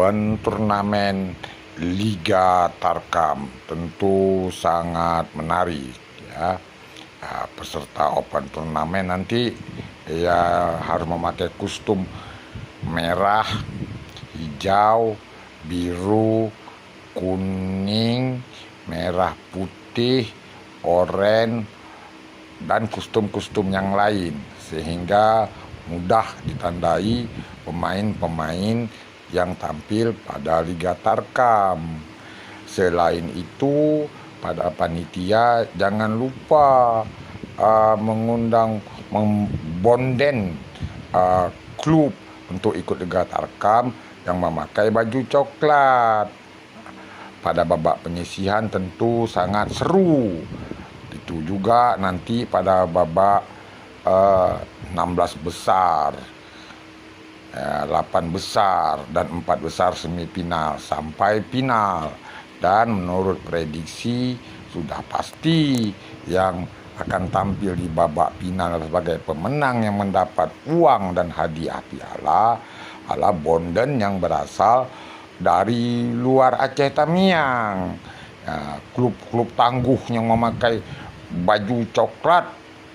Open turnamen Liga Tarkam tentu sangat menarik ya. Peserta Open turnamen nanti ya harus memakai kostum merah, hijau, biru, kuning, merah putih, oranye, dan kostum-kostum yang lain, sehingga mudah ditandai pemain-pemain yang tampil pada Liga Tarkam. Selain itu, pada panitia jangan lupa mengundang membonden klub untuk ikut Liga Tarkam yang memakai baju coklat. Pada babak penyisihan tentu sangat seru. Itu juga nanti pada babak 16 besar, 8 besar, dan 4 besar semifinal sampai final. Dan menurut prediksi sudah pasti yang akan tampil di babak final sebagai pemenang yang mendapat uang dan hadiah piala adalah bonden yang berasal dari luar Aceh Tamiang. Klub-klub tangguh yang memakai baju coklat,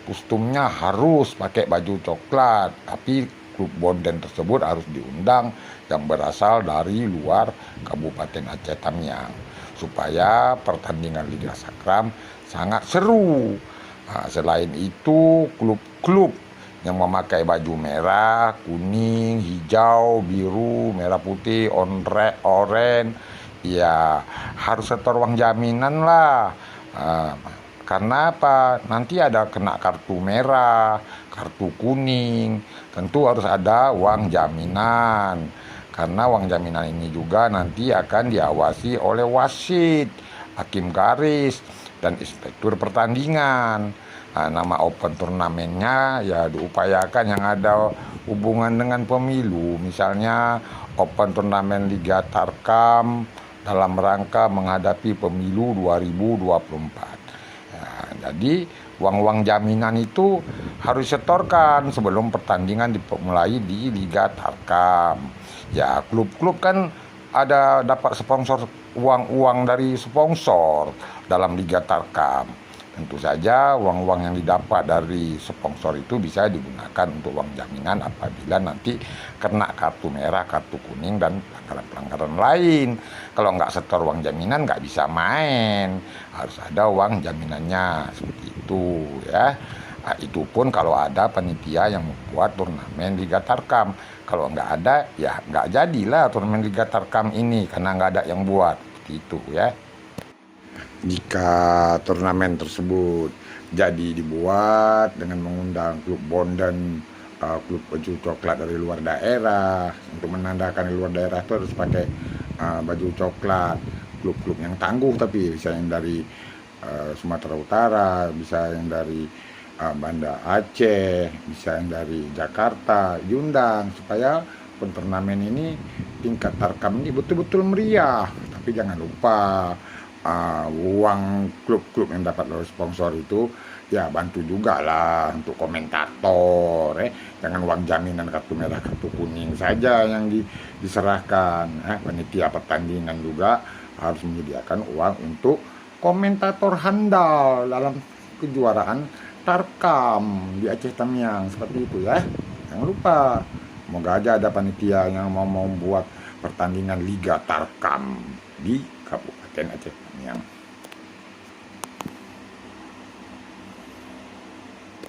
kostumnya harus pakai baju coklat, tapi klub bonden tersebut harus diundang yang berasal dari luar Kabupaten Aceh Tamiang, supaya pertandingan Liga Tarkam sangat seru. Selain itu, klub-klub yang memakai baju merah, kuning, hijau, biru, merah putih, oranye, ya harus setor uang jaminan lah. Karena apa? Nanti ada kena kartu merah, kartu kuning, tentu harus ada uang jaminan. Karena uang jaminan ini juga nanti akan diawasi oleh wasit, hakim garis, dan inspektur pertandingan. Nama open turnamennya ya diupayakan yang ada hubungan dengan pemilu, misalnya open turnamen Liga Tarkam dalam rangka menghadapi pemilu 2024. Jadi uang-uang jaminan itu harus setorkan sebelum pertandingan dimulai di Liga Tarkam. Ya, klub-klub kan ada dapat sponsor, uang-uang dari sponsor dalam Liga Tarkam. Tentu saja uang-uang yang didapat dari sponsor itu bisa digunakan untuk uang jaminan apabila nanti kena kartu merah, kartu kuning, dan pelanggaran-pelanggaran lain. Kalau nggak setor uang jaminan nggak bisa main, harus ada uang jaminannya, seperti itu ya. Itu pun kalau ada panitia yang membuat turnamen Liga Tarkam. Kalau nggak ada, ya nggak jadilah turnamen Liga Tarkam ini, karena nggak ada yang buat, seperti itu ya. Jika turnamen tersebut jadi dibuat dengan mengundang klub bonden, klub baju coklat dari luar daerah, untuk menandakan di luar daerah itu harus pakai baju coklat. Klub-klub yang tangguh, tapi bisa yang dari Sumatera Utara, bisa yang dari Banda Aceh, bisa yang dari Jakarta, diundang supaya turnamen ini, tingkat Tarkam ini betul-betul meriah. Tapi jangan lupa uang klub-klub yang dapat dari sponsor itu ya bantu juga lah untuk komentator, jangan uang jaminan kartu merah, kartu kuning saja yang diserahkan. Panitia pertandingan juga harus menyediakan uang untuk komentator handal dalam kejuaraan Tarkam di Aceh Tamiang, seperti itu ya. Jangan lupa, semoga aja ada panitia yang mau membuat pertandingan Liga Tarkam di Kabupaten Aceh Tamiang.